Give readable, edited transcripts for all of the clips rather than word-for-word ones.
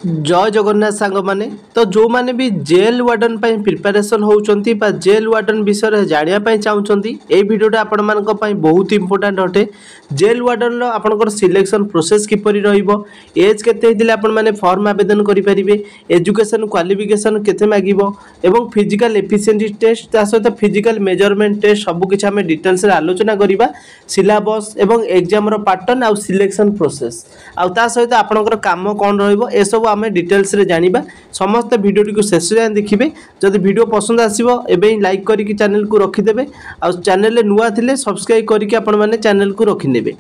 जय जगन्नाथ सांग माने तो जो माने भी जेल वार्डन ପାଇଁ प्रिपरेशन होउचंती बा जेल वार्डन विषय जानिया ପାଇଁ चाहउचंती ए वीडियोटा आपण मानक ପାଇଁ बहुत इंपोर्टेंट अटे। जेल वार्डन रो आपनकर सिलेक्शन प्रोसेस किपरि रहिबो, एज केते हिदिले आपण माने फॉर्म आवेदन करि परिबे, एजुकेशन क्वालिफिकेशन केते मागिबो एवं फिजिकल एफिशिएंसी टेस्ट ता सहित फिजिकल मेजरमेंट टेस्ट सब किछ हमें डिटेल्स रे आलोचना करिबा। सिलेबस एवं एग्जाम रो पैटर्न आ सिलेक्शन प्रोसेस आ ता सहित आपनकर काम कोन रहिबो ए सब आम डिटेल्स रे जानिबा। समस्त वीडियो टी शेष जाए देखिए। जदि वीडियो पसंद आसीबो एबे लाइक करिक चैनल को रखिदेबे आ चैनल नुआ थिले सब्सक्राइब करिक आपण माने चैनल को रखिनेबे।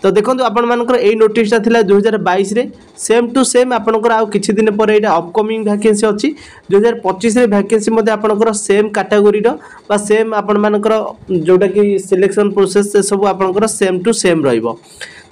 तो देखो आपण मानकर ए नोटिसटा थिला 2022 रे सेम टू सेम आपनकर आ किछि दिन पर एटा अपकमिंग वैकेंसी अछि। 2025 रे वैकेंसी मध्ये आपनकर सेम कैटेगरी रो बा सेम आपण मानकर जोटा कि सिलेक्शन प्रोसेस से सब आपनकर सेम टू सेम रहइबो।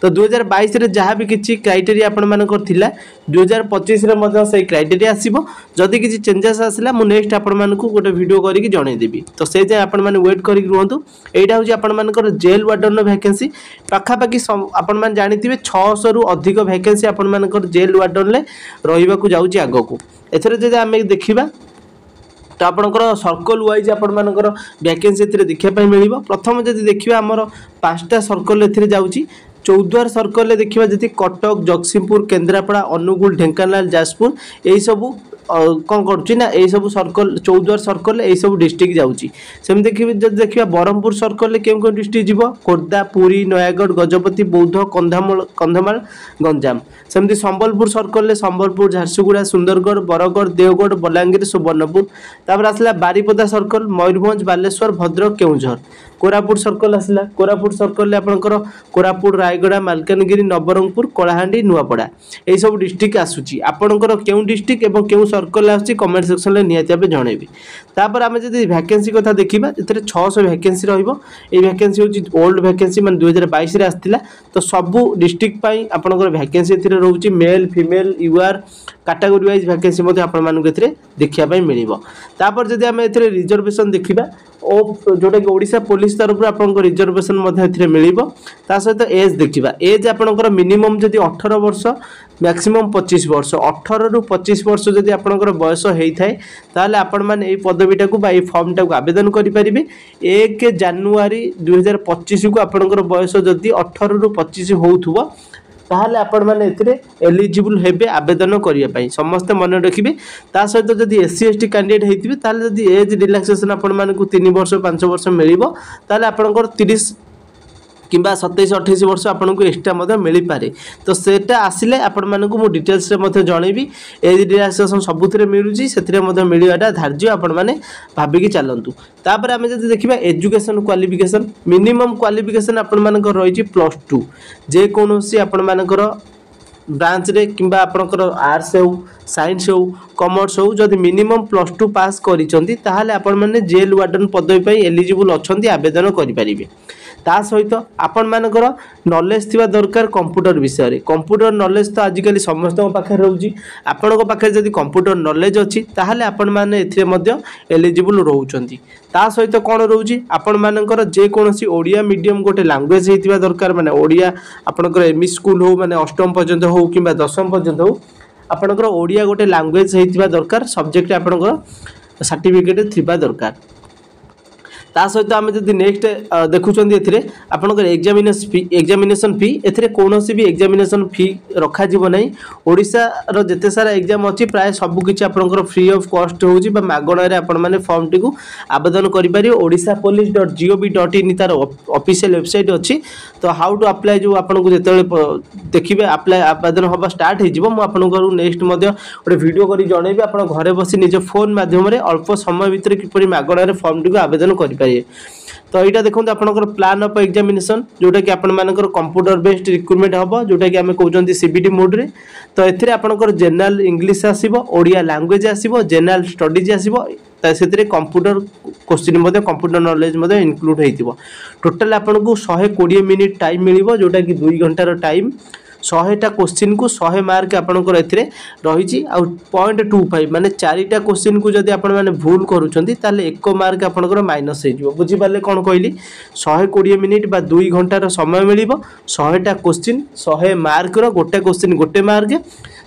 तो 2022 रे जहाँ भी किसी क्राइटेरिया आपण मानकर थिला 2025 रे मध्ये से क्राइटेरिया आसीबो। जदि किसी चेंजेस आसिला मु नेक्स्ट आपण मानकू गोटे वीडियो करिक जणै देबी। तो से जे आपण माने वेट करिक रहंतु। एटा होची आपण मानकर जेल वार्डन वैकेंसी पाखा पाखी आपण मान जानिथिबे 600 रु अधिक वैकेंसी आपण मानकर जेल वार्डन ले रहिबा को जाउची आगो। एथरे जे आमे देखिबा तो आपनकर सर्कल वाइज आपण मानकर वैकेंसी एथरे देखिया पय मिलिबो। प्रथम जदि देखिबा हमर पांचटा सर्कल एथरे जाउची। चौद्वार सर्कल ले देखिबा जति कटक, जगतसिंहपुर, केन्द्रापड़ा, अनुगुल, ढेंकानाल, जाजपुर एई सबु कौन करुच्ची ना यही सब सर्कल चौद्वार सर्कल यही सब डिस्ट्रिक्ट जाऊँगी। सेम देखिए जब देखिए ब्रह्मपुर सर्कल केम केम डिस्ट्रिक्ट जीव खोर्धा, पुरी, नयागढ़, गजपति, बौद्ध, कंधमाल, गंजाम। सेमती संबलपुर सर्कल संबलपुर, झारसुगुड़ा, सुंदरगढ़, बरगढ़, देवगढ़, बलांगीर, सुवर्णपुर। तापर आसला बारिपदा सर्कल मयूरभंज, बालेश्वर, भद्रक, केउझर। कोरापुट सर्कल आसला कोरापुट सर्कल आपनकर कोरापुट, रायगड़ा, मालकानगिरी, नवरंगपुर, कलाहांडी, नुआपड़ा यही सब डिस्ट्रिक्ट आसुची। आपनकर केउ डिस्ट्रिक्ट एवं केउ सर्कल आछि कमेंट सेक्शन ले नियाति आबे जणेबी। तापर आमे जदि वैकेंसी कथा देखिबा एतरे 600 वैकेंसी रहइबो। ए वैकेंसी होची ओल्ड वैकेंसी मान 2022 रे आस्तिला। तो सबु डिस्ट्रिक्ट पई आपनकर वैकेंसी एथिरे रहउची male female UR category wise vacancy मध्ये आपण मानक एथिरे देखिया पई मिलिबो। तापर जदि आमे एथिरे रिजर्वेशन देखिबा ओ जोटा कि ओडिशा पुलिस तरफ आपनको रिजर्वेशन मध्ये एथिरे मिलिबो। ता सहित एज देखिबा एज आपनकर मिनिमम जदि 18 वर्ष मैक्सिमम 25 वर्ष 18 रु 25 वर्ष जदि आपनकर बयस हेई थाए ताले आपण माने एई पदवीटा को बा एई फॉर्मटा को आवेदन करि परिबे। 1 जनवरी 2025 को आपनकर बयस जदि 18 रु 25 होउथुबो ताहले आपण माने एथिरे एलिजिबल हेबे आवेदन करिया पई समस्त मन रखिबे। ता सहित जदि एससी एसटी कैंडिडेट हेतिबे ताहले जदि एज रिलैक्सेशन आपण माने को 3 वर्ष 5 वर्ष मिलिबो ताहले आपनकर 30 किंबा 27-28 वर्ष आपन को एक्स्ट्रा मध्य मिल पारे। तो सेटा आसिले आपण माने को मु डिटेल्स रे मध्य जणेबी। एज रिलैक्सेशन सबुथिरे मिलुची सेथिरे मध्य मिलियाटा धार्य आपण माने भाबी कि चलंतु। तापर आमे जदि देखिबा एजुकेशन क्वालिफिकेशन मिनिमम क्वालिफिकेशन आपण मानकर रहिची +2 जे कोनोसी आपण मानकर ब्रांच रे किंबा आपनकर आर्ट्स हो साइंस हो कॉमर्स हो जदि मिनिमम +2 पास करिसंती ताहाले आपण माने जेल वार्डन पदवी पई एलिजिबल अछंती आवेदन करि परिबे। ता सहित आपण मानकर नॉलेज थिबा दरकार कंप्यूटर विषय रे। कंप्यूटर नॉलेज तो आजिकली समस्त पाखे रहउची। आपण पाखे जदि कंप्यूटर नॉलेज अछि ताहाले आपण माने एथिरे मध्य एलिजिबल रहउचंती। ता सहित कोन रहउची आपण मानकर जे कोनोसी ओडिया मीडियम गोटे लैंग्वेज हेतिबा दरकार माने ओडिया आपनकर एमई स्कूल हो माने अष्टम पर्यंत हो किंबा दशम पर्यंत हो आपनकर ओडिया गोटे लैंग्वेज हेतिबा दरकार सब्जेक्ट आपनकर सर्टिफिकेट थिबा दरकार। ता सहित आम जब नेक्स्ट देखुं एथिरे आपनकर एग्जामिनेशन फी एथिरे कोनोसी भी एग्जामिनेशन फी रखा जीव नहीं। ओडिशा रो जते सारा एग्जाम अछि प्राय सब किछि आपनकर फ्री ऑफ कॉस्ट होउची बा मागणा रे आपण माने फॉर्म टी को आवेदन करि पारि। odishapolice.gov.in तार ऑफिशियल वेबसाइट अछि। तो हाउ टू अप्लाई जो आपन को जते देखिबे अप्लाई आवेदन होबा स्टार्ट हे जीवो। मु आपन को नेक्स्ट मध्ये ओटे वीडियो करि जणेबी आपण घरे बसी निज फोन माध्यम रे अल्प समय भितर किपरि मागणा रे फॉर्म टी को आवेदन करि पारि। तो यहाँ देखो आपनकर प्लान ऑफ एग्जामिनेशन जोटा कि आपण मानकर कंप्यूटर बेस्ड रिक्रुटमेंट हम जोटा कि आम कहते सीबीटी मोड रे। तो एथिरे आपनकर जनरल इंग्लिश आसीबो, ओडिया लैंग्वेज आसीबो, जनरल स्टडीज आसीबो से कंप्यूटर क्वेश्चन मध्य कंप्यूटर नॉलेज मध्य इंक्लूड होइतिबो। टोटल आपन को 120 मिनिट टाइम मिलिबो जोटा कि 2 घंटार टाइम 100टा क्वेश्चन को 100 मार्क आपनकर एथिरे रहिछि आ 0.25 माने 4टा क्वेश्चन को जदि आपण माने भूल करूछंती ताले 1 मार्क आपनकर माइनस हे जिवो बुझि पाले कोन कहली 120 मिनिट बा 2 घंटा रो समय मिलिबो 100टा क्वेश्चन 100 मार्क रो गोटे क्वेश्चन गोटे मार्क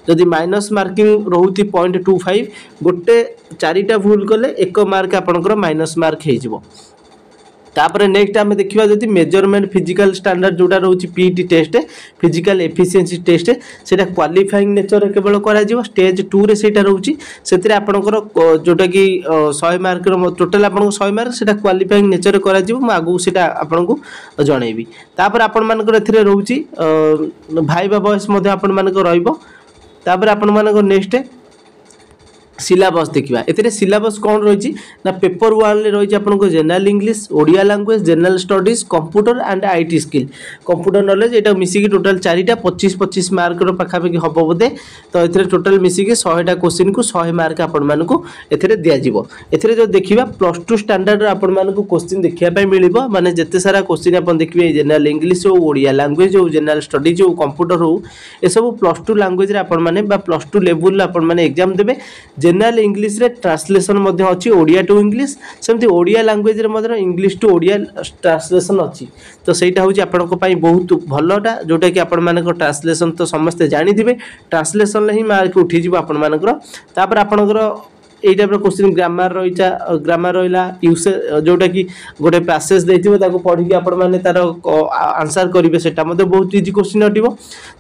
जदि माइनस मार्किंग रोहुति 0.25 गोटे 4टा भूल कले 1 मार्क आपनकर माइनस मार्क हे जिवो तापर नेक्स्ट आम देखा जदि मेजरमेंट फिजिकल स्टैंडर्ड जोटा रोचे PT test physical efficiency test सेटा क्वालिफाइंग नेचर केवल करा स्टेज 2 रे सेटा रोचे से आपणकर जोटा कि 100 मार्क टोटाल आपको 100 मार्क सेटा क्वालिफाइंग नेचर करा आगू सेटा आपको जनइबी तापर आपण मानकर एथिरे रोचे भाइबा वॉइस मध्ये आपण मानकर रहइबो तापर आपण मानकर नेक्स्ट सिलेबस देखा ए सिलेबस कौन रही ना पेपर 1 रही आपको general English Odia language general studies computer and IT skill computer knowledge ये मिसिकी टोटाल 4टा 25-25 मार्क पाखापाखि हम बोधे तो ये टोटाल मिसिकी 100टा क्वेश्चन को 100 मार्क आपण दिज्व ए जो देखा +2 स्टैंडर्ड आपण मानक क्वेश्चन देखापी मिल माने जिते सारा क्वेश्चन आप देखिए जनरल इंग्लिश हो ओडिया लैंग्वेज हो जनरल स्टडीज हो कंप्यूटर हो ये सब +2 लैंग्वेज +2 लेवल आपण एग्जाम देवे जनरल इंग्लिश रे ट्रांसलेशन मध्ये अछि ओडिया टू इंग्लिश सेमती ओडिया लैंग्वेज रे मध्ये इंग्लिश टू ओडिया ट्रांसलेशन अछि तो सेटा होछि आपनको पई बहुत भलोटा जोटा कि आपण मानक ट्रांसलेशन तो समस्त जानि दिबे ट्रांसलेशन ले ही मार्क उठी जिवो आपण मानकर तापर आपनकर এই টাইপর क्वेश्चन ग्रामर रहा यूसेज जोटा कि गोटे पैसेज देथिबो ताको पढिकी आपण माने तार आंसर करिवे सेटा मध्ये बहुत इजी क्वेश्चन हटिबो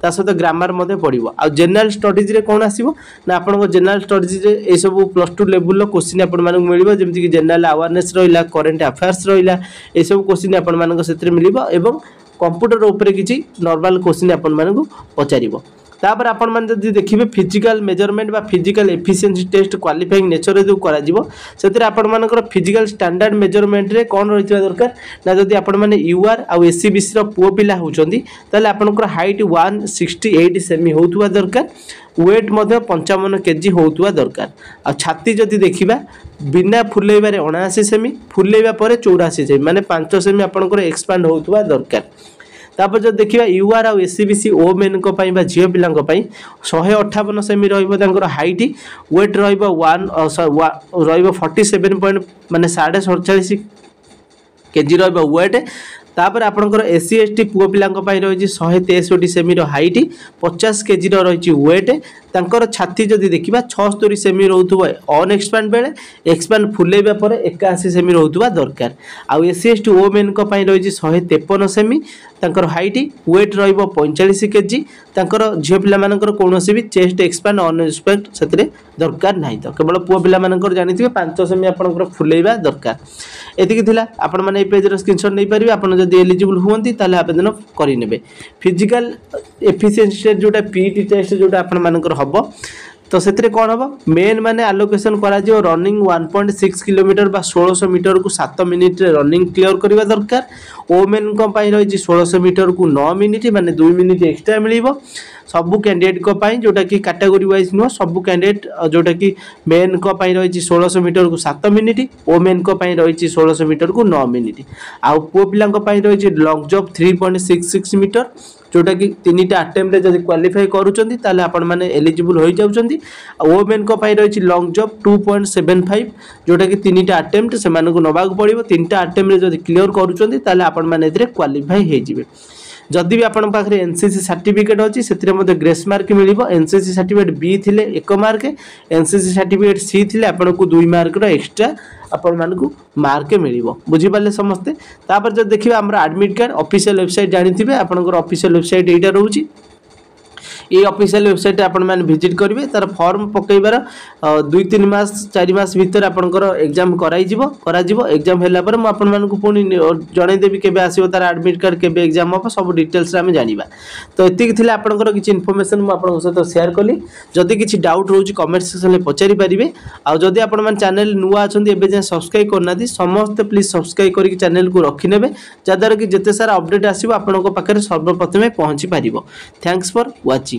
ता सहित ग्रामर मध्ये पढिबो आ जनरल स्टडीज रे कोन आसीबो ना आपण जनरल स्टडीज रे ए सब +2 लेवल लो क्वेश्चन आपण माने मिलिबो जेमति कि जनरल अवेयरनेस रहिला करंट अफेयर्स रहिला ए सब क्वेश्चन आपण माने सेतरे मिलिबो एवं कंप्यूटर ऊपर किछि नॉर्मल क्वेश्चन आपण माने पचारिबो तापर आपण मान जदि देखिबे फिजिकल मेजरमेंट बा physical efficiency test qualifying nature जो करा जिवो सेतिर आपण मानकर फिजिकल स्टैंडर्ड मेजरमेंट रे कोन रहितबा दरकार ना जदि आपण माने यूआर आ एससीबीसी रो पुओ पिला होचंदी ताले आपनकर हाइट 168 सेमी होतुवा दरकार वेट मध्ये 55 केजी होतुवा दरकार आ छाती जदि देखिबा बिना फुलेइबा रे 79 सेमी फुलेइबा परे 84 सेमी माने 5 सेमी आपनकर एक्सपांड होतुवा दरकार तापर जो देखिबा यूआर आ एससीबीसी ओ मेन को पई बा झियो पिलांग पई 158 सेमी रहइबो तांकर हाइट वेट रहइबो 47 पॉइंट माने 47.5 केजी रहइबो वेट तापर आपनकर एससी एसटी पुओ पिलांग पई रहिछि 163 सेमी रो हाइट 50 केजी रो रहिछि वेट तांकर छाती जदि देखिबा 76 सेमी रहउथबो अन एक्सपांड बेले एक्सपांड फुलेबा परे 81 सेमी रहउथबा दरकार आ एससी एसटी ओ मेन को पई रहिछि 153 सेमी तांकर हाइट वेट रहइबो 45 केजी तांकर झियो पिला मानकर कोनोसी भी चेस्ट एक्सपांड अन एक्सपांड सेतरे दरकार नाही तो केवल पुओ पिला मानकर जानिथिबे 5 सेमी आपनकर फुलेबा दरकार एतिकी थिला आपण माने ए पेज रो स्क्रीनशॉट नै परिबे आपण जदि एलिजिबल हुवंती ताले आवेदन करि नेबे फिजिकल एफिशिएंसी टेस्ट जोटा पीटी टेस्ट जोटा आपण मानकर हबो तो सेतरे कोन हबो मेन माने एलोकेशन करा जिवो रनिंग 1.6 किलोमीटर बा 1600 मीटर को 7 मिनिट रे रनिंग क्लियर करबा दरकार ओ मेन को पई रही 1600 मीटर को 9 मिनिट माने 2 मिनिट एक्स्ट्रा मिलिबो सबु कैंडिडेट को पई जोटा कि कैटेगरी वाइज नो सबु कैंडिडेट जोटा कि मेन को पई रही 1600 मीटर को 7 मिनिट ओ मेन को पई रही 1600 मीटर को 9 मिनिट आ पो पिला को पई रही लॉन्ग जंप 3.66 मीटर जोटा कि 3टा अटेम्प्ट रे जदि क्वालिफाई करूचंती ताले आपण माने एलिजिबल होई जाउचंती ओ मेन को पई रही लॉन्ग जंप 2.75 जोटा कि 3टा अटेम्प्ट से माने को नबाक पड़िबो 3टा अटेम्प्ट रे जदि क्लियर करूचंती ताले आपण माने एथिरे क्वालिफाई हे जिवे जदि भी आपण पाखरे एनसीसी सर्टिफिकेट अछि सेतिरे मध्ये ग्रेस मार्क मिलिबो एनसीसी सर्टिफिकेट बी थिले 1 मार्क एनसीसी सर्टिफिकेट सी थिले आपण को 2 मार्क रो एक्स्ट्रा आपण मानकु मार्क मिलिबो बुझि पाले समस्ते तापर जब देखिबा हमरा एडमिट कार्ड ऑफिशियल वेबसाइट जानिथिबे आपनकर ऑफिशियल वेबसाइट एटा रहउची ये ऑफिशियल वेबसाइट आपण माने विजिट करिवे तार फॉर्म पकेइबार 2-3 मास 4 मास भीतर आपनकर एग्जाम करा जिवो एग्जाम हेला पर म आपण मानकु पुनी जणै देबी केबे आसीबो तार एडमिट कार्ड केबे एग्जाम हो सब डिटेल्स रे हम जानिबा तो एतिक थिले आपनकर किछि इन्फॉर्मेशन म आपन सहित शेयर कली जदि किछि डाउट रहउची कमेंट सेक्शन ले पचारि परिबे आ जदि आपण मान चैनल नुवा अछंती एबे जे सब्सक्राइब करनादी समस्त प्लीज सब्सक्राइब करी चैनल को रखि नेबे जदार कि जते सारा अपडेट आसीबो आपनको पाखरे सर्वप्रथमे पहुंची परिबो थैंक्स फॉर वाचिंग